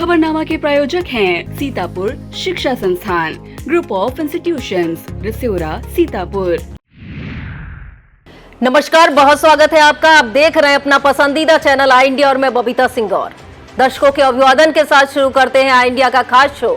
खबरनामा के प्रायोजक हैं सीतापुर शिक्षा संस्थान, ग्रुप ऑफ इंस्टीट्यूशंस, रिसोरा, सीतापुर। नमस्कार, बहुत स्वागत है आपका। आप देख रहे हैं अपना पसंदीदा चैनल आई इंडिया और मैं बबीता सिंह। और दर्शकों के अभिवादन के साथ शुरू करते हैं आई इंडिया का खास शो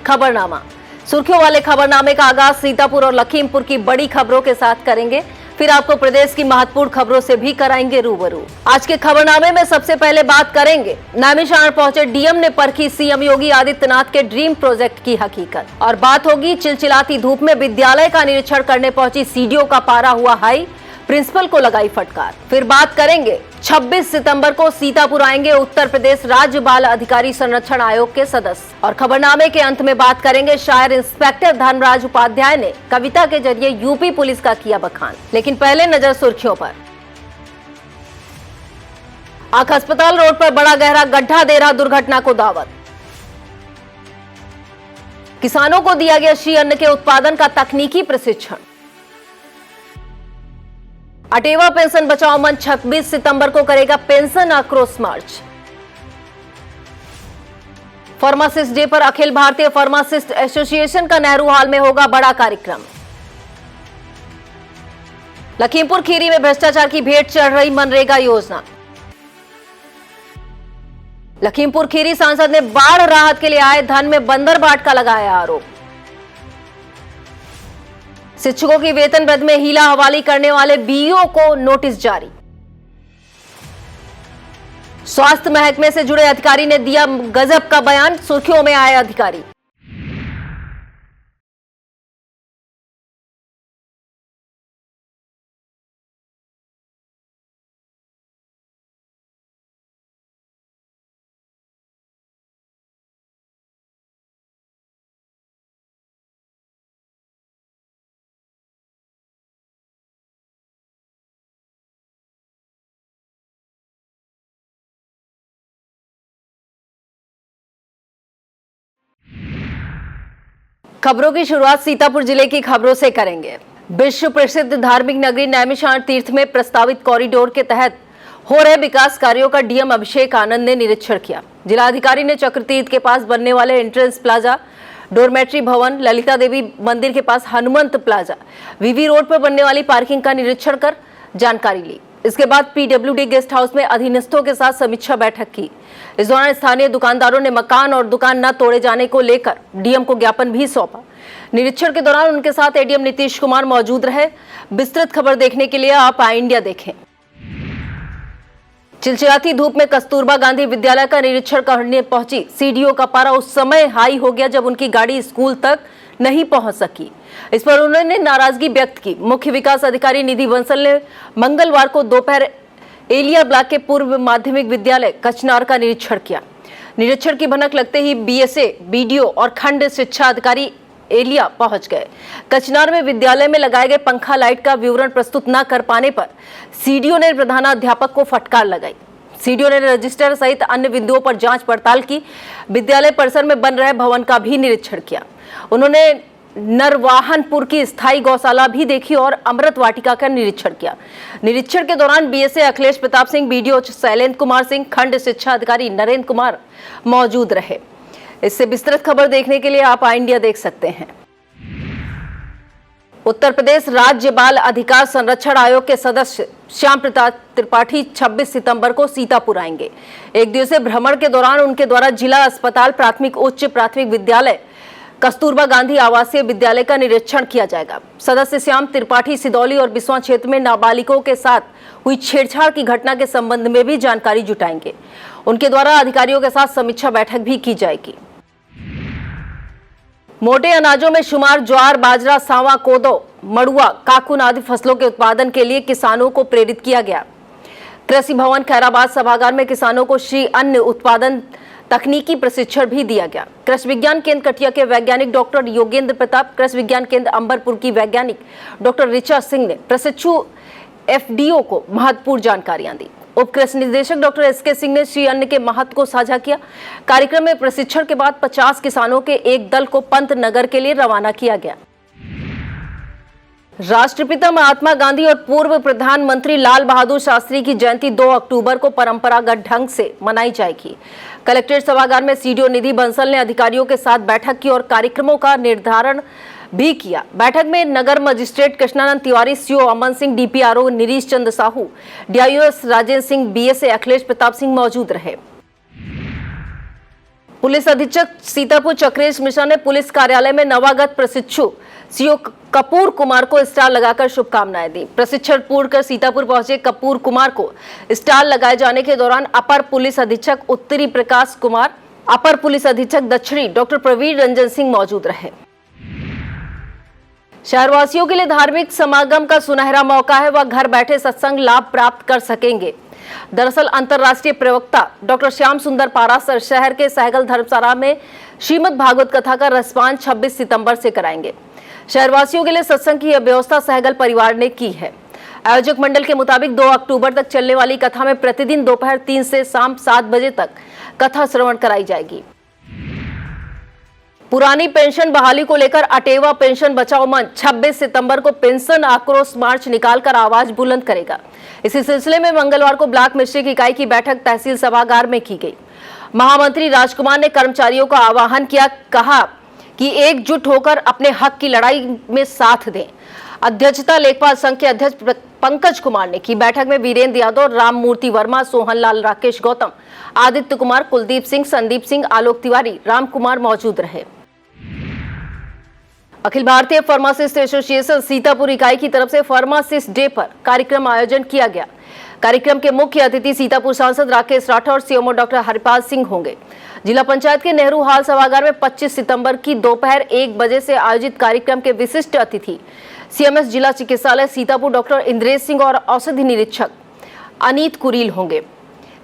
खबरनामा। सुर्खियों वाले खबरनामे का आगाज सीतापुर और लखीमपुर की बड़ी खबरों के साथ करेंगे, फिर आपको प्रदेश की महत्वपूर्ण खबरों से भी कराएंगे रूबरू। आज के खबरनामे में सबसे पहले बात करेंगे नैमिषारण्य पहुंचे डीएम ने परखी सीएम योगी आदित्यनाथ के ड्रीम प्रोजेक्ट की हकीकत, और बात होगी चिलचिलाती धूप में विद्यालय का निरीक्षण करने पहुंची सीडीओ का पारा हुआ हाई, प्रिंसिपल को लगाई फटकार। फिर बात करेंगे 26 सितंबर को सीतापुर आएंगे उत्तर प्रदेश राज्य बाल अधिकारी संरक्षण आयोग के सदस्य। और खबरनामे के अंत में बात करेंगे शायर इंस्पेक्टर धर्मराज उपाध्याय ने कविता के जरिए यूपी पुलिस का किया बखान। लेकिन पहले नजर सुर्खियों पर। आंख अस्पताल रोड पर बड़ा गहरा गड्ढा दे रहा दुर्घटना को दावत। किसानों को दिया गया श्री अन्न के उत्पादन का तकनीकी प्रशिक्षण। अटेवा पेंशन बचाओ मंच 26 सितंबर को करेगा पेंशन आक्रोश मार्च। फार्मासिस्ट डे पर अखिल भारतीय फार्मासिस्ट एसोसिएशन का नेहरू हॉल में होगा बड़ा कार्यक्रम। लखीमपुर खीरी में भ्रष्टाचार की भेंट चढ़ रही मनरेगा योजना। लखीमपुर खीरी सांसद ने बाढ़ राहत के लिए आए धन में बंदरबाट का लगाया आरोप। शिक्षकों की वेतन वृद्धि में हीला हवाली करने वाले बीईओ को नोटिस जारी। स्वास्थ्य महकमे से जुड़े अधिकारी ने दिया गजब का बयान, सुर्खियों में आए अधिकारी। खबरों की शुरुआत सीतापुर जिले की खबरों से करेंगे। विश्व प्रसिद्ध धार्मिक नगरी नैमिषारण्य तीर्थ में प्रस्तावित कॉरिडोर के तहत हो रहे विकास कार्यों का डीएम अभिषेक आनंद ने निरीक्षण किया। जिलाधिकारी ने चक्रतीर्थ के पास बनने वाले एंट्रेंस प्लाजा, डोरमेट्री भवन, ललिता देवी मंदिर के पास हनुमंत प्लाजा, वीवी रोड पर बनने वाली पार्किंग का निरीक्षण कर जानकारी ली। इसके बाद पीडब्ल्यूडी गेस्ट हाउस में अधीनस्थों के साथ समीक्षा बैठक की। इस दौरान स्थानीय दुकानदारों ने मकान और दुकान न तोड़े जाने को लेकर डीएम को ज्ञापन भी सौंपा। निरीक्षण के दौरान उनके साथ एडीएम नीतीश कुमार मौजूद रहे। विस्तृत खबर देखने के लिए आप आई इंडिया देखें। चिलचिलाती धूप में कस्तूरबा गांधी विद्यालय का निरीक्षण करने पहुंची सीडीओ का पारा उस समय हाई हो गया जब उनकी गाड़ी स्कूल तक नहीं पहुंच सकी। इस पर उन्होंने नाराजगी व्यक्त की। मुख्य विकास अधिकारी निधि बंसल ने मंगलवार को दोपहर एलिया ब्लॉक के पूर्व माध्यमिक विद्यालय कचनार का निरीक्षण किया। निरीक्षण की भनक लगते ही बीएसए, बीडीओ और खंड शिक्षा अधिकारी एलिया पहुंच गए। कचनार में विद्यालय में लगाए गए पंखा लाइट का विवरण प्रस्तुत न कर पाने पर सीडीओ ने प्रधानाध्यापक को फटकार लगाई। सीडीओ ने रजिस्टर सहित अन्य बिंदुओं पर जांच पड़ताल की। विद्यालय परिसर में बन रहे भवन का भी निरीक्षण किया। उन्होंने नरवाहनपुर की स्थायी गौशाला भी देखी और अमृत वाटिका का निरीक्षण किया। निरीक्षण के दौरान बीएसए अखिलेश प्रताप सिंह, बीडीओ शैलेंद्र कुमार सिंह, खंड शिक्षा अधिकारी नरेंद्र कुमार मौजूद रहे। इससे विस्तृत खबर देखने के लिए आप आई इंडिया देख सकते हैं। उत्तर प्रदेश राज्य बाल अधिकार संरक्षण आयोग के सदस्य श्याम प्रसाद त्रिपाठी 26 सितंबर को सीतापुर आएंगे। एक दिवसीय भ्रमण के दौरान उनके द्वारा जिला अस्पताल, प्राथमिक उच्च प्राथमिक विद्यालय, कस्तूरबा गांधी आवासीय विद्यालय का निरीक्षण किया जाएगा। सदस्य श्याम त्रिपाठी सिदौली और बिस्वा क्षेत्र में नाबालिगों के साथ हुई छेड़छाड़ की घटना के संबंध में भी जानकारी जुटाएंगे। उनके द्वारा अधिकारियों के साथ समीक्षा बैठक भी की जाएगी। मोटे अनाजों में शुमार ज्वार, बाजरा, सांवा, कोदो, मड़ुआ, काकुन आदि फसलों के उत्पादन के लिए किसानों को प्रेरित किया गया। कृषि भवन खैराबाद सभागार में किसानों को श्री अन्न उत्पादन तकनीकी प्रशिक्षण भी दिया गया। कृषि विज्ञान केंद्र कटिया के वैज्ञानिक डॉक्टर योगेंद्र प्रताप, कृषि विज्ञान केंद्र अंबरपुर की वैज्ञानिक डॉक्टर ऋचा सिंह ने प्रशिक्षु एफडीओ को महत्वपूर्ण जानकारियां दी। उप कृषि निदेशक डॉक्टर एसके सिंह ने श्री अन्न के महत्व को साझा किया। कार्यक्रम में प्रशिक्षण के बाद 50 किसानों के एक दल को पंतनगर के लिए रवाना किया गया। राष्ट्रपिता महात्मा गांधी और पूर्व प्रधानमंत्री लाल बहादुर शास्त्री की जयंती 2 अक्टूबर को परंपरागत ढंग से मनाई जाएगी। कलेक्ट्रेट सभागार में सीडीओ निधि बंसल ने अधिकारियों के साथ बैठक की और कार्यक्रमों का निर्धारण भी किया। बैठक में नगर magistrate Krishnanand Tiwari, CO Aman Singh, DPRO निरीश चंद्र साहू, डीआईओएस राजेंद्र सिंह, बीएसए अखिलेश प्रताप सिंह मौजूद रहे। पुलिस अधीक्षक सीतापुर चक्रेश मिश्रा ने पुलिस कार्यालय में नवागत प्रशिक्षु सीओ कपूर कुमार को स्टार लगाकर शुभकामनाएं दी। प्रशिक्षण पूर्ण कर सीतापुर पहुंचे कपूर कुमार को स्टार लगाए जाने के दौरान अपर पुलिस अधीक्षक उत्तरी प्रकाश कुमार, अपर पुलिस अधीक्षक दक्षिणी डॉक्टर प्रवीण रंजन सिंह मौजूद रहे। शहरवासियों के लिए धार्मिक समागम का सुनहरा मौका है, वह घर बैठे सत्संग लाभ प्राप्त कर सकेंगे। दरअसल अंतर्राष्ट्रीय प्रवक्ता डॉक्टर श्याम सुंदर पारासर शहर के सहगल धर्मशाला में श्रीमद् भागवत कथा का रसपान 26 सितंबर से कराएंगे। शहरवासियों के लिए सत्संग की यह व्यवस्था सहगल परिवार ने की है। आयोजक मंडल के मुताबिक 2 अक्टूबर तक चलने वाली कथा में प्रतिदिन दोपहर 3 से शाम 7 बजे तक कथा श्रवण कराई जाएगी। पुरानी पेंशन बहाली को लेकर अटेवा पेंशन बचाओ मंच 26 सितंबर को पेंशन आक्रोश मार्च निकालकर आवाज बुलंद करेगा। इसी सिलसिले में मंगलवार को ब्लॉक मिश्रिक इकाई की बैठक तहसील सभागार में की गई। महामंत्री राजकुमार ने कर्मचारियों का आह्वान किया, कहा कि एकजुट होकर अपने हक की लड़ाई में साथ दें। अध्यक्षता लेखपाल संघ के अध्यक्ष पंकज कुमार ने की। बैठक में वीरेंद्र यादव, राम मूर्ति वर्मा, सोहन लाल, राकेश गौतम, आदित्य कुमार, कुलदीप सिंह, संदीप सिंह, आलोक तिवारी, राम कुमार मौजूद रहे। अखिल भारतीय फार्मासिस्ट एसोसिएशन सीतापुर इकाई की तरफ से फार्मासिस्ट डे पर कार्यक्रम आयोजन किया गया। कार्यक्रम के मुख्य अतिथि सीतापुर सांसद राकेश राठौर, सीएमओ डॉक्टर हरिपाल सिंह होंगे। जिला पंचायत के नेहरू हॉल सभागार में 25 सितंबर की दोपहर 1 बजे से आयोजित कार्यक्रम के विशिष्ट अतिथि सीएमएस जिला चिकित्सालय सीतापुर डॉक्टर इंद्रेश सिंह और औषधि निरीक्षक अनीत कुरील होंगे।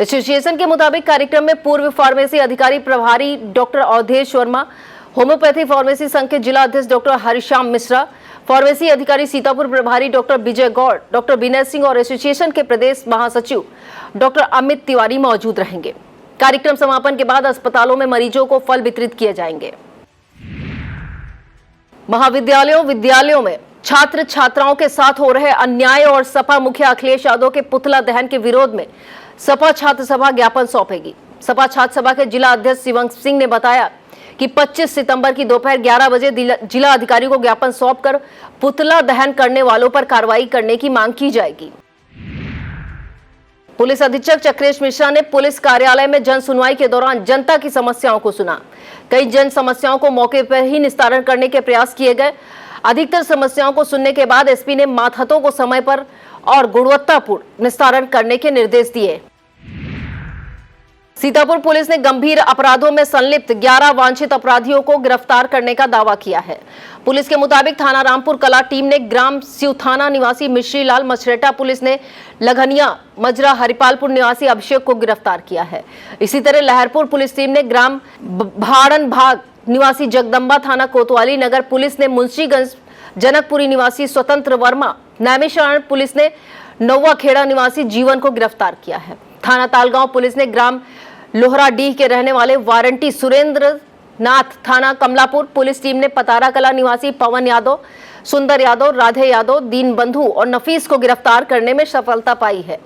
एसोसिएशन के मुताबिक कार्यक्रम में पूर्व फार्मेसी अधिकारी प्रभारी doctor Avdhesh Verma, homoeopathy pharmacy संघ के जिला अध्यक्ष डॉक्टर हरिश्याम मिश्रा, फार्मेसी अधिकारी सीतापुर प्रभारी डॉक्टर विजय गौड़, डॉक्टर विनय सिंह और एसोसिएशन के प्रदेश महासचिव डॉक्टर अमित तिवारी मौजूद रहेंगे। कार्यक्रम समापन के बाद अस्पतालों में मरीजों को फल वितरित किए जाएंगे। महाविद्यालयों, विद्यालयों में छात्र छात्राओं के साथ हो रहे अन्याय और सपा मुखिया अखिलेश यादव के पुतला दहन के विरोध में सपा छात्र सभा ज्ञापन सौंपेगी। सपा छात्र सभा के जिला अध्यक्ष शिवंग सिंह ने बताया कि 25 सितंबर की दोपहर 11 बजे जिला अधिकारी को ज्ञापन सौंपकर पुतला दहन करने वालों पर कार्रवाई करने की मांग की जाएगी। पुलिस अधीक्षक चक्रेश मिश्रा ने पुलिस कार्यालय में जन सुनवाई के दौरान जनता की समस्याओं को सुना। कई जन समस्याओं को मौके पर ही निस्तारण करने के प्रयास किए गए। अधिकतर समस्याओं को सुनने के बाद एसपी ने मातहतों को समय पर और गुणवत्तापूर्ण निस्तारण करने के निर्देश दिए। सीतापुर पुलिस ने गंभीर अपराधों में संलिप्त 11 वांछित अपराधियों को गिरफ्तार करने का दावा किया है। पुलिस के मुताबिक थाना रामपुर कला टीम ने ग्राम सिवथाना निवासी मिश्री लाल, मछरेटा पुलिस ने लघनिया मजरा हरिपालपुर निवासी अभिषेक को गिरफ्तार किया है। इसी तरह लहरपुर पुलिस टीम ने ग्राम भाड़न भाग निवासी जगदम्बा, थाना कोतवाली नगर पुलिस ने मुंशीगंज जनकपुरी निवासी स्वतंत्र वर्मा, नैमिषारण पुलिस ने नौवा खेड़ा निवासी जीवन को गिरफ्तार किया है। थाना तालगांव पुलिस ने ग्राम लोहराडीह के रहने वाले वारंटी सुरेंद्र नाथ, थाना कमलापुर पुलिस टीम ने पतारा कला निवासी पवन यादव, सुंदर यादव, राधे यादव, दीन बंधु और नफीस को गिरफ्तार करने में सफलता पाई है।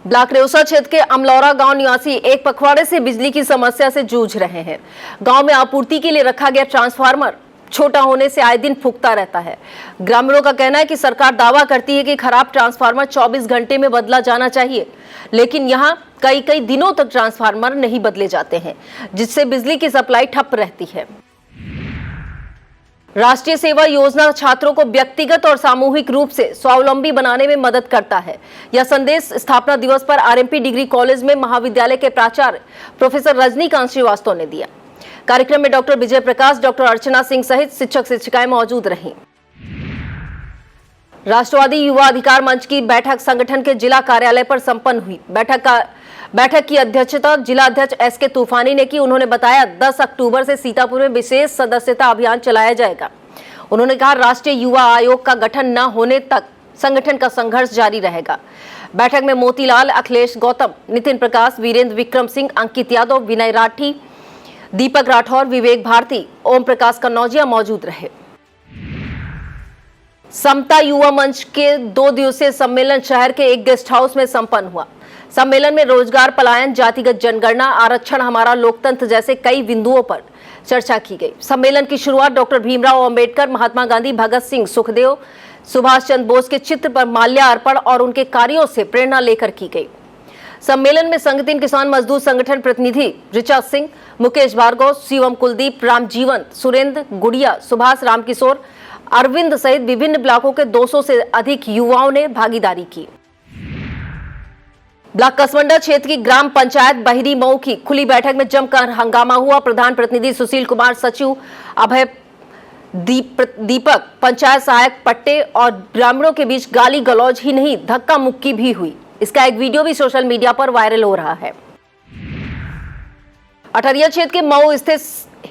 ब्लॉक रेउसा क्षेत्र के अमलौरा गांव निवासी एक पखवाड़े से बिजली की समस्या से जूझ रहे हैं। गांव में आपूर्ति के लिए रखा गया ट्रांसफार्मर छोटा होने से आए दिन फूकता रहता है। ग्रामीणों का कहना है कि सरकार दावा करती है कि खराब ट्रांसफार्मर 24 घंटे में बदला जाना चाहिए, लेकिन यहाँ कई दिनों तक ट्रांसफार्मर नहीं बदले जाते हैं, जिससे बिजली की सप्लाई ठप रहती है। राष्ट्रीय सेवा योजना छात्रों को व्यक्तिगत और सामूहिक रूप से स्वावलंबी बनाने में मदद करता है। यह संदेश स्थापना दिवस पर आरएमपी डिग्री कॉलेज में महाविद्यालय के प्राचार्य प्रोफेसर रजनीकांत श्रीवास्तव ने दिया। कार्यक्रम में डॉक्टर विजय प्रकाश, डॉक्टर अर्चना सिंह सहित शिक्षक शिक्षिकाएं मौजूद रहीं। राष्ट्रवादी युवा अधिकार मंच की बैठक संगठन के जिला कार्यालय पर संपन्न हुई। बैठक की अध्यक्षता जिला अध्यक्ष एसके तूफानी ने की। उन्होंने बताया 10 अक्टूबर से सीतापुर में विशेष सदस्यता अभियान चलाया जाएगा। उन्होंने कहा राष्ट्रीय युवा आयोग का गठन न होने तक संगठन का संघर्ष जारी रहेगा। बैठक में मोतीलाल, अखिलेश गौतम, नितिन प्रकाश, वीरेंद्र विक्रम सिंह, अंकित यादव, विनय राठी, दीपक राठौर, विवेक भारती, ओम प्रकाश कन्नौजिया मौजूद रहे। समता युवा मंच के 2 दिवसीय सम्मेलन शहर के एक गेस्ट हाउस में संपन्न हुआ। सम्मेलन में रोजगार, पलायन, जातिगत जनगणना, आरक्षण, हमारा लोकतंत्र जैसे कई बिंदुओं पर चर्चा की गई। सम्मेलन की शुरुआत डॉक्टर भीमराव अंबेडकर, महात्मा गांधी, भगत सिंह, सुखदेव, सुभाष चंद्र बोस के चित्र पर माल्यार्पण और उनके कार्यों से प्रेरणा लेकर की गई। सम्मेलन में संगठन किसान मजदूर संगठन प्रतिनिधि ऋचा सिंह, मुकेश भार्गव, शिवम कुलदीप, रामजीवन, सुरेंद्र, गुड़िया, सुभाष, रामकिशोर, अरविंद सहित विभिन्न ब्लॉकों के 200 से अधिक युवाओं ने भागीदारी की। ब्लॉक कसमंडा क्षेत्र की ग्राम पंचायत बहिरी मऊ की खुली बैठक में जमकर हंगामा हुआ। प्रधान प्रतिनिधि सुशील कुमार, सचिव अभय दीपक, पंचायत सहायक पट्टे और ग्रामीणों के बीच गाली गलौज ही नहीं, धक्का मुक्की भी हुई। इसका एक वीडियो भी सोशल मीडिया पर वायरल हो रहा है। अठरिया क्षेत्र के मऊ स्थित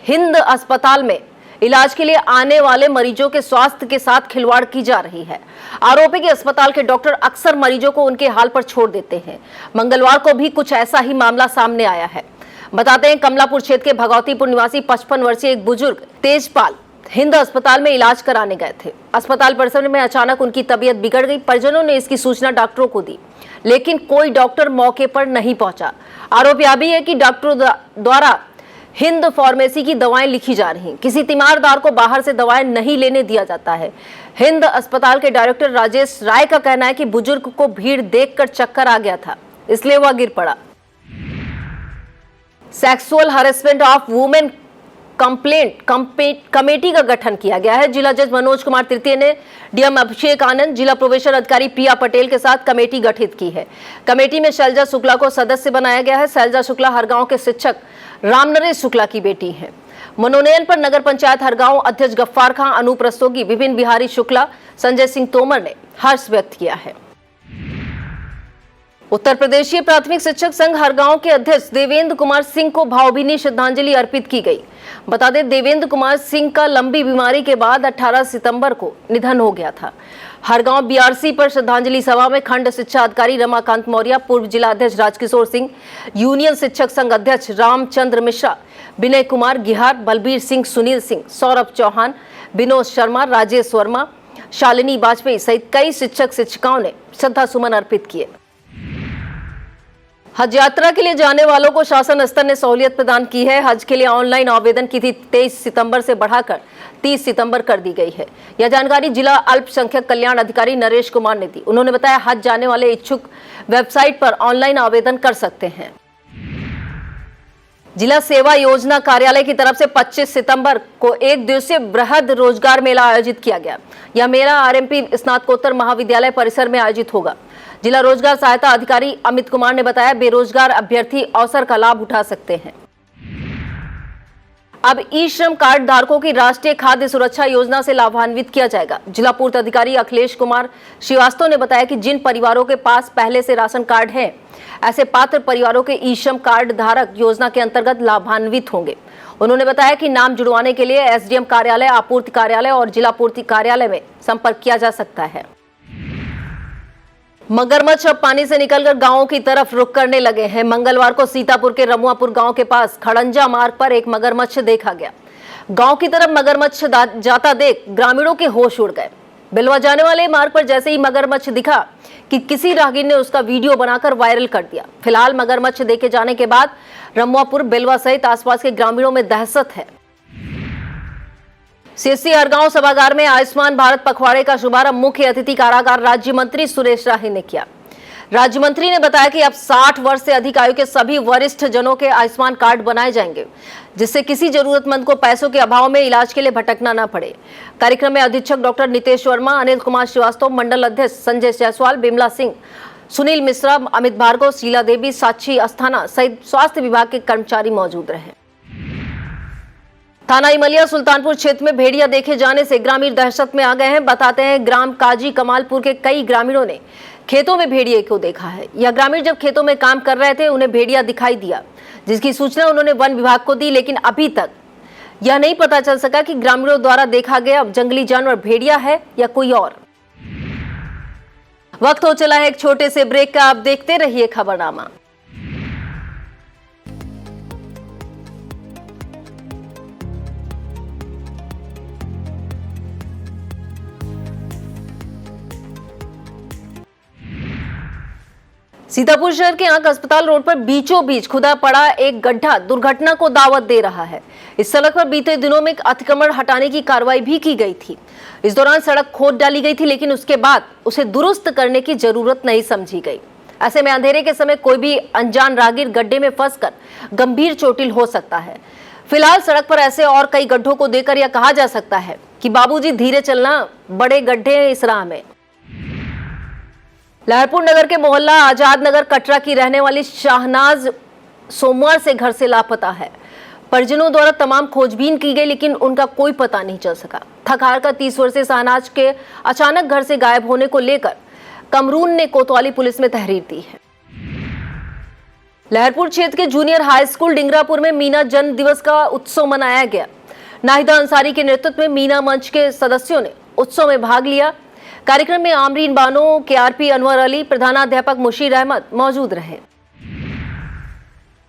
हिंद अस्पताल में इलाज के लिए आने वाले मरीजों के स्वास्थ्य के साथ खिलवाड़ की जा रही है। आरोप है कि अस्पताल के डॉक्टर अक्सर मरीजों को उनके हाल पर छोड़ देते हैं। मंगलवार को भी कुछ ऐसा ही मामला सामने आया है। बताते हैं, कमलापुर क्षेत्र के भगवतीपुर निवासी 55 वर्षीय एक बुजुर्ग तेजपाल हिंद अस्पताल में इलाज कराने गए थे। अस्पताल परिसर में अचानक उनकी तबीयत बिगड़ गई। परिजनों ने इसकी सूचना डॉक्टरों को दी, लेकिन कोई डॉक्टर मौके पर नहीं पहुंचा। आरोप यह भी है कि डॉक्टरों द्वारा हिंद फार्मेसी की दवाएं लिखी जा रही। किसी तीमारदार को बाहर से दवाएं नहीं लेने दिया जाता है। हिंद अस्पताल के डायरेक्टर राजेश राय का कहना है कि बुजुर्ग को भीड़ देखकर चक्कर आ गया था, इसलिए वह गिर पड़ा। Sexual harassment of women complaint committee का गठन किया गया है। जिला जज मनोज कुमार तृतीय ने डीएम अभिषेक आनंद, जिला प्रोबेशन अधिकारी प्रिया पटेल के साथ कमेटी गठित की है। कमेटी में शैलजा शुक्ला को सदस्य बनाया गया है। शैलजा शुक्ला हरगांव के शिक्षक रामनरेश शुक्ला की बेटी है। मनोनयन पर नगर पंचायत हरगांव अध्यक्ष गफ्फार खां, अनूप रस्तोगी, विपिन बिहारी शुक्ला, संजय सिंह तोमर ने हर्ष व्यक्त किया है। उत्तर प्रदेशीय प्राथमिक शिक्षक संघ हरगांव के अध्यक्ष देवेंद्र कुमार सिंह को भावभीनी श्रद्धांजलि अर्पित की गई। बता दें, देवेंद्र कुमार सिंह का लंबी बीमारी के बाद 18 सितंबर को निधन हो गया था। हरगांव बीआरसी पर श्रद्धांजलि सभा में खंड शिक्षा अधिकारी रमाकांत मौर्य, पूर्व जिला अध्यक्ष राजकिशोर सिंह, यूनियन शिक्षक संघ अध्यक्ष रामचंद्र मिश्रा, विनय कुमार गिहार, बलबीर सिंह, सुनील सिंह, सौरभ चौहान, विनोद शर्मा, राजेश वर्मा, शालिनी वाजपेयी सहित कई शिक्षक शिक्षिकाओं ने श्रद्धा सुमन अर्पित किए। हज यात्रा के लिए जाने वालों को शासन स्तर ने सहूलियत प्रदान की है। हज के लिए ऑनलाइन आवेदन की तिथि 23 सितंबर से बढ़ाकर 30 सितंबर कर दी गई है। यह जानकारी जिला अल्पसंख्यक कल्याण अधिकारी नरेश कुमार ने दी। उन्होंने बताया, हज जाने वाले इच्छुक वेबसाइट पर ऑनलाइन आवेदन कर सकते हैं। जिला सेवा योजना कार्यालय की तरफ से 25 सितंबर को एक दिवसीय बृहद रोजगार मेला आयोजित किया गया। यह मेला आरएमपी स्नातकोत्तर महाविद्यालय परिसर में आयोजित होगा। जिला रोजगार सहायता अधिकारी अमित कुमार ने बताया, बेरोजगार अभ्यर्थी अवसर का लाभ उठा सकते हैं। अब ई श्रम कार्ड धारकों की राष्ट्रीय खाद्य सुरक्षा योजना से लाभान्वित किया जाएगा। जिला पूर्त अधिकारी अखिलेश कुमार श्रीवास्तव ने बताया कि जिन परिवारों के पास पहले से राशन कार्ड है, ऐसे पात्र परिवारों के ई श्रम कार्ड धारक योजना के अंतर्गत लाभान्वित होंगे। उन्होंने बताया कि नाम जुड़वाने के लिए एसडीएम कार्यालय, आपूर्ति कार्यालय और जिला पूर्ति कार्यालय में संपर्क किया जा सकता है। मगरमच्छ अब पानी से निकलकर गांवों की तरफ रुख करने लगे हैं। मंगलवार को सीतापुर के रमुआपुर गांव के पास खड़ंजा मार्ग पर एक मगरमच्छ देखा गया। गांव की तरफ मगरमच्छ जाता देख ग्रामीणों के होश उड़ गए। बिलवा जाने वाले मार्ग पर जैसे ही मगरमच्छ दिखा कि किसी राहगीर ने उसका वीडियो बनाकर वायरल कर दिया। फिलहाल मगरमच्छ देखे जाने के बाद रमुआपुर, बिलवा सहित आसपास के ग्रामीणों में दहशत है। सीएससी हरगांव सभागार में आयुष्मान भारत पखवाड़े का शुभारंभ मुख्य अतिथि कारागार राज्य मंत्री सुरेश राही ने किया। राज्य मंत्री ने बताया कि अब 60 वर्ष से अधिक आयु के सभी वरिष्ठ जनों के आयुष्मान कार्ड बनाए जाएंगे, जिससे किसी जरूरतमंद को पैसों के अभाव में इलाज के लिए भटकना न पड़े। कार्यक्रम में अधीक्षक डॉक्टर नितेश वर्मा, अनिल कुमार श्रीवास्तव, मंडल अध्यक्ष संजय जायसवाल, बिमला सिंह, सुनील मिश्रा, अमित भार्गव, शीला देवी, साक्षी अस्थाना सहित स्वास्थ्य विभाग के कर्मचारी मौजूद रहे। थाना इमलिया सुल्तानपुर क्षेत्र में भेड़िया देखे जाने से ग्रामीण दहशत में आ गए हैं। बताते हैं, ग्राम काजी कमालपुर के कई ग्रामीणों ने खेतों में भेड़िए को देखा है। यह ग्रामीण जब खेतों में काम कर रहे थे, उन्हें भेड़िया दिखाई दिया, जिसकी सूचना उन्होंने वन विभाग को दी, लेकिन अभी तक यह नहीं पता चल सका कि ग्रामीणों द्वारा देखा गया जंगली जानवर भेड़िया है या कोई और। वक्त हो चला है एक छोटे से ब्रेक का। आप देखते रहिए खबरनामा। सीतापुर शहर के आंक अस्पताल रोड पर बीचों बीच खुदा पड़ा एक गड्ढा दुर्घटना को दावत दे रहा है। इस सड़क पर बीते दिनों में एक अतिक्रमण हटाने की कार्रवाई भी की गई थी। इस दौरान सड़क खोद डाली गई थी, लेकिन उसके बाद उसे दुरुस्त करने की जरूरत नहीं समझी गई। ऐसे में अंधेरे के समय कोई भी अनजान राहगीर गड्ढे में फंसकर गंभीर चोटिल हो सकता है। फिलहाल सड़क पर ऐसे और कई गड्ढों को देखकर यह कहा जा सकता है कि बाबूजी धीरे चलना, बड़े गड्ढे हैं इस राह में। लहरपुर नगर के मोहल्ला आजाद नगर कटरा की रहने वाली शाहनाज सोमवार से घर से लापता है। परिजनों द्वारा तमाम खोजबीन की गई, लेकिन उनका कोई पता नहीं चल सका। थकार का 30 वर्षीय शाहनाज के अचानक घर से गायब होने को लेकर कमरून ने कोतवाली पुलिस में तहरीर दी है। लहरपुर क्षेत्र के जूनियर हाई स्कूल डिंगरापुर में मीना जन्म दिवस का उत्सव मनाया गया। नाहिदा अंसारी के नेतृत्व में मीना मंच के सदस्यों ने उत्सव में भाग लिया। कार्यक्रम में आमरीन बानो, KRP अनवर अली, प्रधानाध्यापक मुशीर अहमद मौजूद रहे।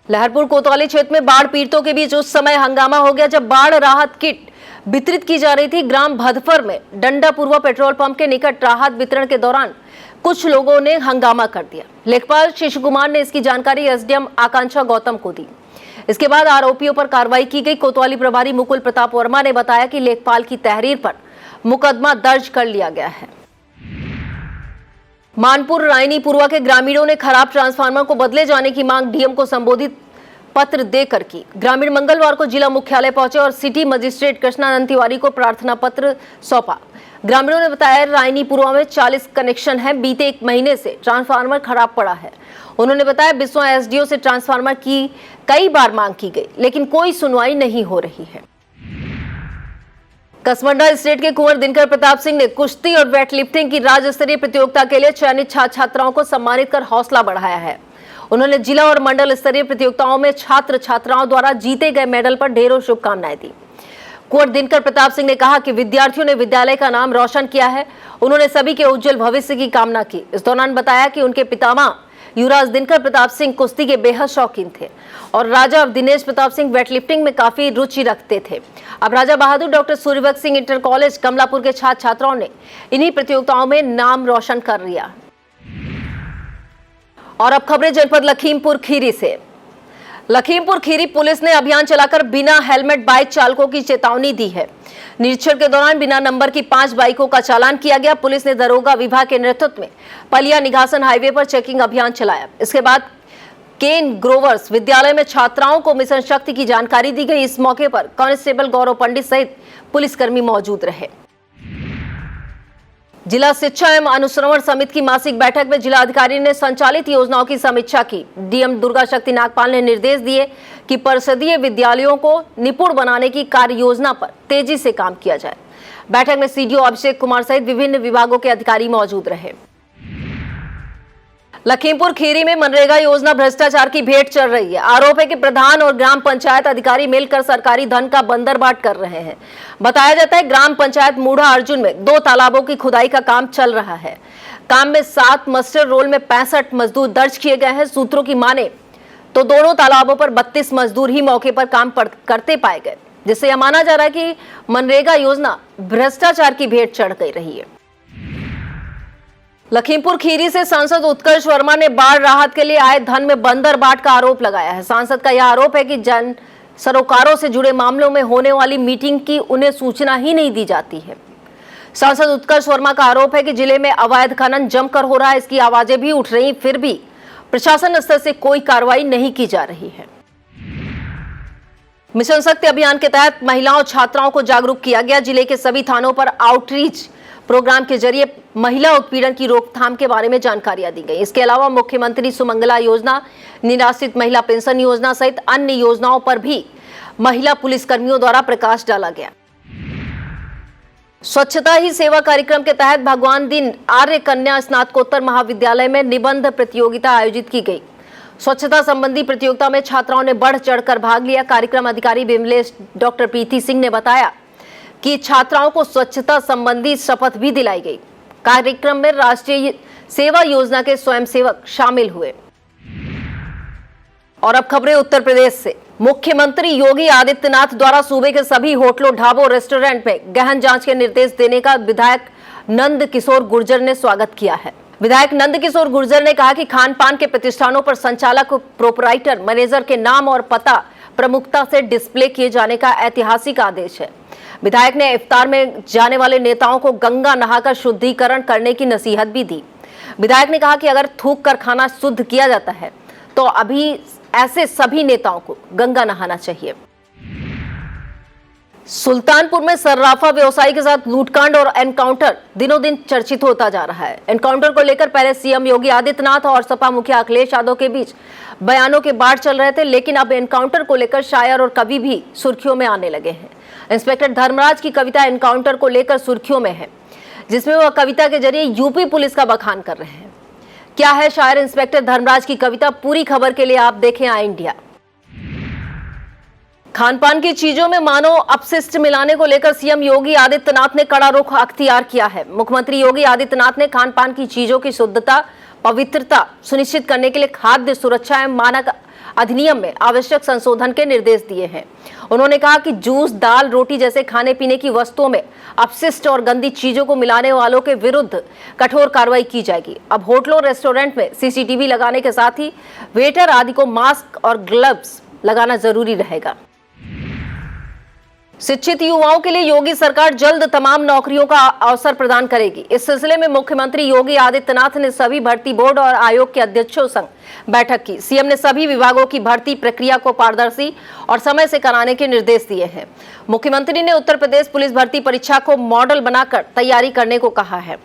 लहरपुर कोतवाली क्षेत्र में बाढ़ पीड़ितों के बीच उस समय हंगामा हो गया जब बाढ़ राहत किट वितरित की जा रही थी। ग्राम भदफर में डंडापुरवा पेट्रोल पंप के निकट राहत वितरण के दौरान कुछ लोगों ने हंगामा कर दिया। लेखपाल शिशु कुमार ने इसकी जानकारी SDM आकांक्षा गौतम को दी। इसके बाद आरोपियों पर कार्रवाई की गई। कोतवाली प्रभारी मुकुल प्रताप वर्मा ने बताया कि लेखपाल की तहरीर पर मुकदमा दर्ज कर लिया गया है। मानपुर रायनीपुरवा के ग्रामीणों ने खराब ट्रांसफार्मर को बदले जाने की मांग DM को संबोधित पत्र देकर की। ग्रामीण मंगलवार को जिला मुख्यालय पहुंचे और सिटी मजिस्ट्रेट कृष्णानंद तिवारी को प्रार्थना पत्र सौंपा। ग्रामीणों ने बताया रायनीपुरवा में 40 कनेक्शन हैं। बीते 1 महीने से ट्रांसफार्मर खराब पड़ा है। उन्होंने बताया बिस्वा SDO से ट्रांसफार्मर की कई बार मांग की गई, लेकिन कोई सुनवाई नहीं हो रही है। कसमंडा स्टेट के कुंवर दिनकर प्रताप सिंह ने कुश्ती और वेट लिफ्टिंग की राज्य स्तरीय प्रतियोगिता के लिए चयनित छात्र छात्राओं को सम्मानित कर हौसला बढ़ाया है। उन्होंने जिला और मंडल स्तरीय प्रतियोगिताओं में छात्र छात्राओं द्वारा जीते गए मेडल पर ढेरों शुभकामनाएं दी। कुंवर दिनकर प्रताप सिंह ने कहा कि विद्यार्थियों ने विद्यालय का नाम रोशन किया है। उन्होंने सभी के उज्जवल भविष्य की कामना की। इस दौरान बताया कि उनके पितामह युवराज दिनकर प्रताप सिंह कुश्ती के बेहद शौकीन थे और राजा दिनेश प्रताप सिंह वेटलिफ्टिंग में काफी रुचि रखते थे। अब Raja Bahadur doctor Suryavansh Singh inter college Kamalapur के छात्र छात्राओं ने इन्हीं प्रतियोगिताओं में नाम रोशन कर लिया। और अब खबरें जनपद लखीमपुर खीरी से। लखीमपुर खीरी पुलिस ने अभियान चलाकर बिना हेलमेट बाइक चालकों की चेतावनी दी है। निरीक्षण के दौरान बिना नंबर की 5 बाइकों का चालान किया गया। पुलिस ने दरोगा विभाग के नेतृत्व में पलिया निघासन हाईवे पर चेकिंग अभियान चलाया। इसके बाद केन ग्रोवर्स विद्यालय में छात्राओं को मिशन शक्ति की जानकारी दी गई। इस मौके पर कांस्टेबल गौरव पंडित सहित पुलिसकर्मी मौजूद रहे। जिला शिक्षा एवं अनुश्रवण समिति की मासिक बैठक में जिलाधिकारी ने संचालित योजनाओं की समीक्षा की। DM दुर्गा शक्ति नागपाल ने निर्देश दिए कि परिषदीय विद्यालयों को निपुण बनाने की कार्य योजना पर तेजी से काम किया जाए। बैठक में CDO अभिषेक कुमार सहित विभिन्न विभागों के अधिकारी मौजूद रहे। लखीमपुर खीरी में मनरेगा योजना भ्रष्टाचार की भेंट चढ़ रही है। आरोप है कि प्रधान और ग्राम पंचायत अधिकारी मिलकर सरकारी धन का बंदरबाट कर रहे हैं। बताया जाता है ग्राम पंचायत मूढ़ा अर्जुन में 2 तालाबों की खुदाई का काम चल रहा है। काम में 7 मस्टर रोल में 65 मजदूर दर्ज किए गए हैं। सूत्रों की माने तो दोनों तालाबों पर 32 मजदूर ही मौके पर काम करते पाए गए, जिससे यह माना जा रहा है कि मनरेगा योजना भ्रष्टाचार की भेंट चढ़ गई रही है। लखीमपुर खीरी से सांसद उत्कर्ष वर्मा ने बाढ़ राहत के लिए आए धन में बंदरबाट का आरोप लगाया है। सांसद का यह आरोप है कि जन सरोकारों से जुड़े मामलों में होने वाली मीटिंग की उन्हें सूचना ही नहीं दी जाती है। सांसद उत्कर्ष वर्मा का आरोप है कि जिले में अवैध खनन जमकर हो रहा है। इसकी आवाजें भी उठ रही, फिर भी प्रशासन स्तर से कोई कार्रवाई नहीं की जा रही है। मिशन शक्ति अभियान के तहत महिलाओं छात्राओं को जागरूक किया गया। जिले के सभी थानों पर आउटरीच प्रोग्राम के जरिए महिला उत्पीड़न की रोकथाम के बारे में जानकारियां दी गई। इसके अलावा मुख्यमंत्री सुमंगला योजना, निराश्रित महिला पेंशन योजना सहित अन्य योजनाओं पर भी महिला पुलिसकर्मियों द्वारा प्रकाश डाला गया। स्वच्छता ही सेवा कार्यक्रम के तहत भगवान दिन आर्य कन्या स्नातकोत्तर महाविद्यालय में निबंध प्रतियोगिता आयोजित की गई। स्वच्छता संबंधी प्रतियोगिता में छात्राओं ने बढ़ चढ़कर भाग लिया। कार्यक्रम अधिकारी विमलेश डॉक्टर प्रीति सिंह ने बताया कि छात्राओं को स्वच्छता संबंधी शपथ भी दिलाई गई। कार्यक्रम में राष्ट्रीय सेवा योजना के स्वयंसेवक शामिल हुए। और अब खबरें उत्तर प्रदेश से। मुख्यमंत्री योगी आदित्यनाथ द्वारा सूबे के सभी होटलों, ढाबों, रेस्टोरेंट में गहन जांच के निर्देश देने का विधायक नंद किशोर गुर्जर ने स्वागत किया है। विधायक नंदकिशोर गुर्जर ने कहा कि खान पान के प्रतिष्ठानों पर संचालक, प्रोपराइटर, मैनेजर के नाम और पता प्रमुखता से डिस्प्ले किए जाने का ऐतिहासिक आदेश है। विधायक ने इफ्तार में जाने वाले नेताओं को गंगा नहाकर शुद्धिकरण करने की नसीहत भी दी। विधायक ने कहा कि अगर थूक कर खाना शुद्ध किया जाता है तो अभी ऐसे सभी नेताओं को गंगा नहाना चाहिए। सुल्तानपुर में सर्राफा व्यवसायी के साथ लूटकांड और एनकाउंटर दिनों दिन चर्चित होता जा रहा है। एनकाउंटर को लेकर पहले सीएम योगी आदित्यनाथ और सपा मुखिया अखिलेश यादव के बीच बयानों के बाढ़ चल रहे थे, लेकिन अब एनकाउंटर को लेकर शायर और कवि भी सुर्खियों में आने लगे हैं। इंस्पेक्टर धर्मराज की कविता एनकाउंटर को लेकर सुर्खियों में है, जिसमें वह कविता के जरिए यूपी पुलिस का बखान कर रहे हैं। क्या है शायर इंस्पेक्टर धर्मराज की कविता? पूरी खबर के लिए आप देखें आई इंडिया। खान पान की चीजों में मानव अपशिष्ट मिलाने को लेकर सीएम योगी आदित्यनाथ ने कड़ा रुख अख्तियार किया है। मुख्यमंत्री योगी आदित्यनाथ ने खान पान की चीजों की शुद्धता, पवित्रता सुनिश्चित करने के लिए खाद्य सुरक्षा एवं मानक अधिनियम में आवश्यक संशोधन के निर्देश दिए हैं। उन्होंने कहा कि जूस, दाल, रोटी जैसे खाने पीने की वस्तुओं में अपशिष्ट और गंदी चीजों को मिलाने वालों के विरुद्ध कठोर कार्रवाई की जाएगी। अब होटलों, रेस्टोरेंट में सीसीटीवी लगाने के साथ ही वेटर आदि को मास्क और ग्लव्स लगाना जरूरी रहेगा। शिक्षित युवाओं के लिए योगी सरकार जल्द तमाम नौकरियों का अवसर प्रदान करेगी। इस सिलसिले में मुख्यमंत्री योगी आदित्यनाथ ने सभी भर्ती बोर्ड और आयोग के अध्यक्षों संग बैठक की। सीएम ने सभी विभागों की भर्ती प्रक्रिया को पारदर्शी और समय से कराने के निर्देश दिए हैं। मुख्यमंत्री ने उत्तर प्रदेश पुलिस भर्ती परीक्षा को मॉडल बनाकर तैयारी करने को कहा है।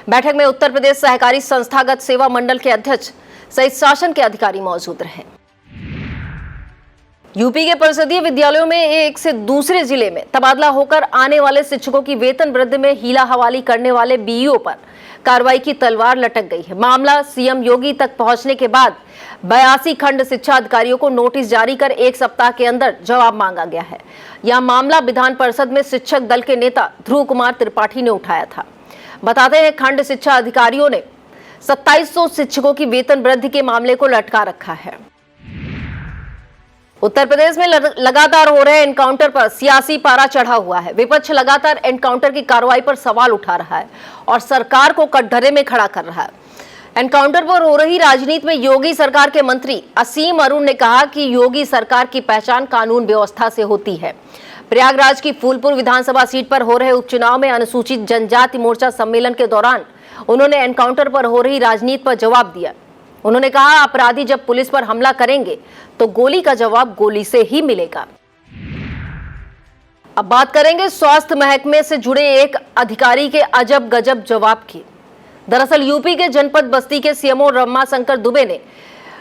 बैठक में उत्तर प्रदेश सहकारी संस्थागत सेवा मंडल के अध्यक्ष सहित शासन के अधिकारी मौजूद रहे। यूपी के परिषदीय विद्यालयों में एक से दूसरे जिले में तबादला होकर आने वाले शिक्षकों की वेतन वृद्धि में हीला हवाली करने वाले बीईओ पर कार्रवाई की तलवार लटक गई है। मामला सीएम योगी तक पहुंचने के बाद 82 खंड शिक्षा अधिकारियों को नोटिस जारी कर 1 सप्ताह के अंदर जवाब मांगा गया है। यह मामला विधान परिषद में शिक्षक दल के नेता ध्रुव कुमार त्रिपाठी ने उठाया था। बताते हैं, खंड शिक्षा अधिकारियों ने 2700 शिक्षकों की वेतन वृद्धि के मामले को लटका रखा है। उत्तर प्रदेश में लगातार हो रहे एनकाउंटर पर सियासी पारा चढ़ा हुआ है। विपक्ष लगातार एनकाउंटर की कार्रवाई पर सवाल उठा रहा है और सरकार को कटघरे में खड़ा कर रहा है। एनकाउंटर पर हो रही राजनीति में योगी सरकार के मंत्री असीम अरुण ने कहा कि योगी सरकार की पहचान कानून व्यवस्था से होती है। प्रयागराज की फूलपुर विधानसभा सीट पर हो रहे उपचुनाव में अनुसूचित जनजाति मोर्चा सम्मेलन के दौरान उन्होंने एनकाउंटर पर हो रही राजनीति पर जवाब दिया। उन्होंने कहा, अपराधी जब पुलिस पर हमला करेंगे तो गोली का जवाब गोली से ही मिलेगा। अब बात करेंगे स्वास्थ्य महकमे से जुड़े एक अधिकारी के अजब गजब जवाब की। दरअसल यूपी के जनपद बस्ती के सीएमओ रमाशंकर दुबे ने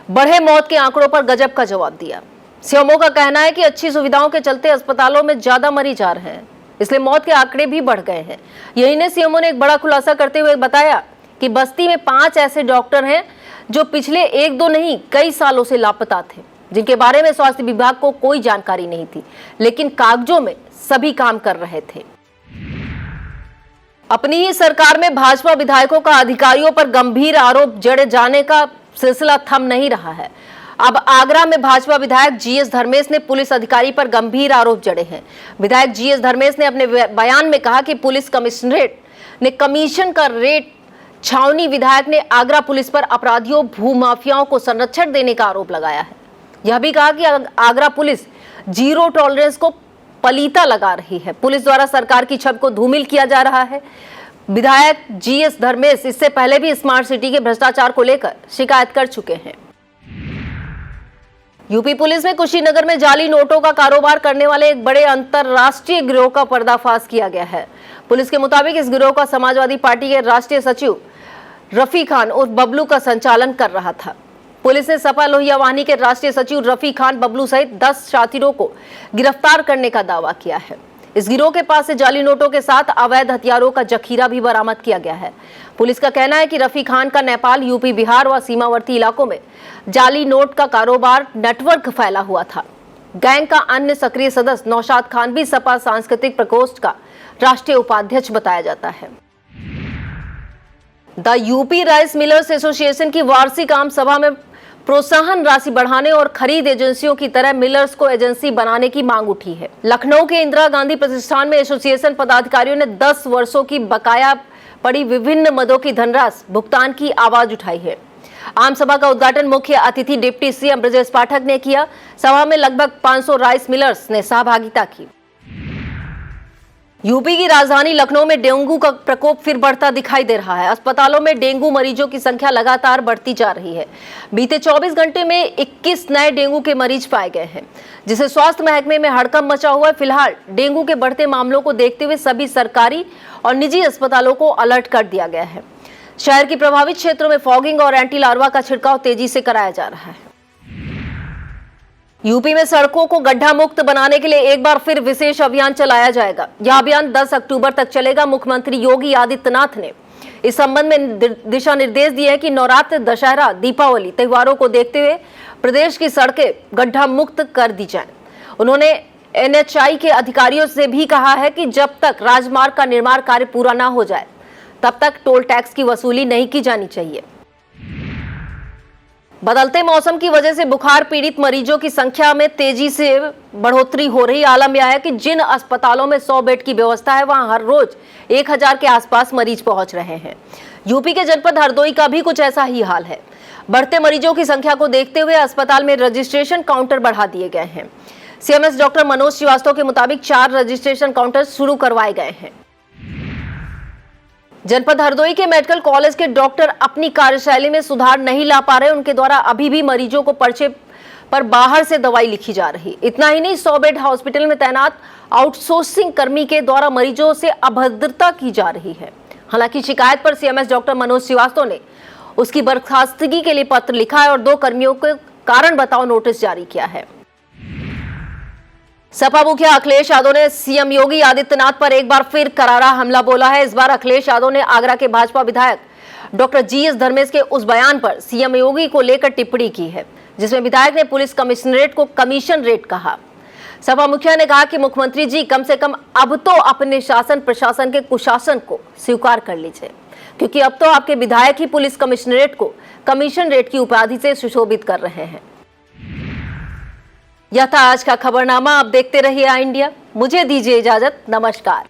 बढ़े मौत के आंकड़ों पर गजब का जवाब दिया। सीएमओ का कहना है कि अच्छी सुविधाओं के चलते अस्पतालों में ज्यादा मरीज आ रहे हैं, इसलिए मौत के आंकड़े भी बढ़ गए हैं। यही नहीं, सीएमओ ने एक बड़ा खुलासा करते हुए बताया कि बस्ती में 5 ऐसे डॉक्टर हैं जो पिछले 1-2 नहीं कई सालों से लापता थे, जिनके बारे में स्वास्थ्य विभाग को कोई जानकारी नहीं थी, लेकिन कागजों में सभी काम कर रहे थे। अपनी ही सरकार में भाजपा विधायकों का अधिकारियों पर गंभीर आरोप जड़े जाने का सिलसिला थम नहीं रहा है। अब आगरा में भाजपा विधायक जीएस धर्मेश ने पुलिस अधिकारी पर गंभीर आरोप जड़े हैं। विधायक जीएस धर्मेश ने अपने बयान में कहा कि पुलिस कमिश्नरेट ने कमीशन का रेट छावनी विधायक ने आगरा पुलिस पर अपराधियों, भूमाफियाओं को संरक्षण देने का आरोप लगाया है। यह भी कहा कि आगरा पुलिस जीरो टॉलरेंस को पलीता लगा रही है। पुलिस द्वारा सरकार की छवि को धूमिल किया जा रहा है। विधायक जीएस धर्मेश इससे पहले भी स्मार्ट सिटी के भ्रष्टाचार को लेकर शिकायत कर चुके हैं। यूपी पुलिस में कुशीनगर में जाली नोटों का कारोबार करने वाले एक बड़े अंतरराष्ट्रीय गिरोह का पर्दाफाश किया गया है। पुलिस के मुताबिक इस गिरोह का समाजवादी पार्टी के राष्ट्रीय सचिव रफी खान उर्फ बबलू का संचालन कर रहा था। पुलिस ने सपा लोहिया वाहिनी के राष्ट्रीय सचिव रफी खान, बबलू सहित 10 साथियों को गिरफ्तार करने का दावा किया है। इस गिरोह के पास से जाली नोटों के साथ अवैध हथियारों का जखीरा भी बरामद किया गया है। पुलिस का कहना है कि रफी खान का नेपाल, यूपी, बिहार व सीमावर्ती इलाकों में जाली नोट का कारोबार नेटवर्क फैला हुआ था। गैंग का अन्य सक्रिय सदस्य नौशाद खान भी सपा सांस्कृतिक प्रकोष्ठ का राष्ट्रीय उपाध्यक्ष बताया जाता है। The UP rice millers association की वार्षिक आम सभा में प्रोत्साहन राशि बढ़ाने और खरीद एजेंसियों की तरह मिलर्स को एजेंसी बनाने की मांग उठी है। लखनऊ के इंदिरा गांधी प्रतिष्ठान में एसोसिएशन पदाधिकारियों ने 10 वर्षों की बकाया पड़ी विभिन्न मदों की धनराशि भुगतान की आवाज उठाई है। आम सभा का उद्घाटन मुख्य अतिथि डिप्टी सीएम ब्रजेश पाठक ने किया। सभा में लगभग 500 राइस मिलर्स ने सहभागिता की। यूपी की राजधानी लखनऊ में डेंगू का प्रकोप फिर बढ़ता दिखाई दे रहा है। अस्पतालों में डेंगू मरीजों की संख्या लगातार बढ़ती जा रही है। बीते 24 घंटे में 21 नए डेंगू के मरीज पाए गए हैं, जिससे स्वास्थ्य महकमे में हड़कंप मचा हुआ है। फिलहाल डेंगू के बढ़ते मामलों को देखते हुए सभी सरकारी और निजी अस्पतालों को अलर्ट कर दिया गया है। शहर की प्रभावित क्षेत्रों में फॉगिंग और एंटी लार्वा का छिड़काव तेजी से कराया जा रहा है। यूपी में सड़कों को गड्ढा मुक्त बनाने के लिए एक बार फिर विशेष अभियान चलाया जाएगा। यह अभियान 10 अक्टूबर तक चलेगा। मुख्यमंत्री योगी आदित्यनाथ ने इस संबंध में दिशा निर्देश दिए हैं कि नवरात्र, दशहरा, दीपावली त्योहारों को देखते हुए प्रदेश की सड़कें गड्ढा मुक्त कर दी जाएं। उन्होंने NHAI के अधिकारियों से भी कहा है कि जब तक राजमार्ग का निर्माण कार्य पूरा न हो जाए तब तक टोल टैक्स की वसूली नहीं की जानी चाहिए। बदलते मौसम की वजह से बुखार पीड़ित मरीजों की संख्या में तेजी से बढ़ोतरी हो रही। आलम यह है कि जिन अस्पतालों में 100 बेड की व्यवस्था है, वहां हर रोज 1000 के आसपास मरीज पहुंच रहे हैं। यूपी के जनपद हरदोई का भी कुछ ऐसा ही हाल है। बढ़ते मरीजों की संख्या को देखते हुए अस्पताल में रजिस्ट्रेशन काउंटर बढ़ा दिए गए हैं। CMS डॉक्टर मनोज श्रीवास्तव के मुताबिक 4 रजिस्ट्रेशन काउंटर शुरू करवाए गए हैं। जनपद हरदोई के मेडिकल कॉलेज के डॉक्टर अपनी कार्यशैली में सुधार नहीं ला पा रहे। उनके द्वारा अभी भी मरीजों को पर्चे पर बाहर से दवाई लिखी जा रही। इतना ही नहीं, 100 बेड हॉस्पिटल में तैनात आउटसोर्सिंग कर्मी के द्वारा मरीजों से अभद्रता की जा रही है। हालांकि शिकायत पर CMS डॉक्टर मनोज श्रीवास्तव ने उसकी बर्खास्तगी के लिए पत्र लिखा है और 2 कर्मियों को कारण बताओ नोटिस जारी किया है। सपा मुखिया अखिलेश यादव ने सीएम योगी आदित्यनाथ पर एक बार फिर करारा हमला बोला है। इस बार अखिलेश यादव ने आगरा के भाजपा विधायक डॉक्टर GS धर्मेश के उस बयान पर सीएम योगी को लेकर टिप्पणी की है, जिसमें विधायक ने पुलिस कमिश्नरेट को कमीशन रेट कहा। सपा मुखिया ने कहा कि मुख्यमंत्री जी, कम से कम अब तो अपने शासन प्रशासन के कुशासन को स्वीकार कर लीजिए, क्योंकि अब तो आपके विधायक ही पुलिस कमिश्नरेट को कमीशन रेट की उपाधि से सुशोभित कर रहे हैं। यह था आज का खबरनामा। आप देखते रहिए आई इंडिया। मुझे दीजिए इजाजत। नमस्कार।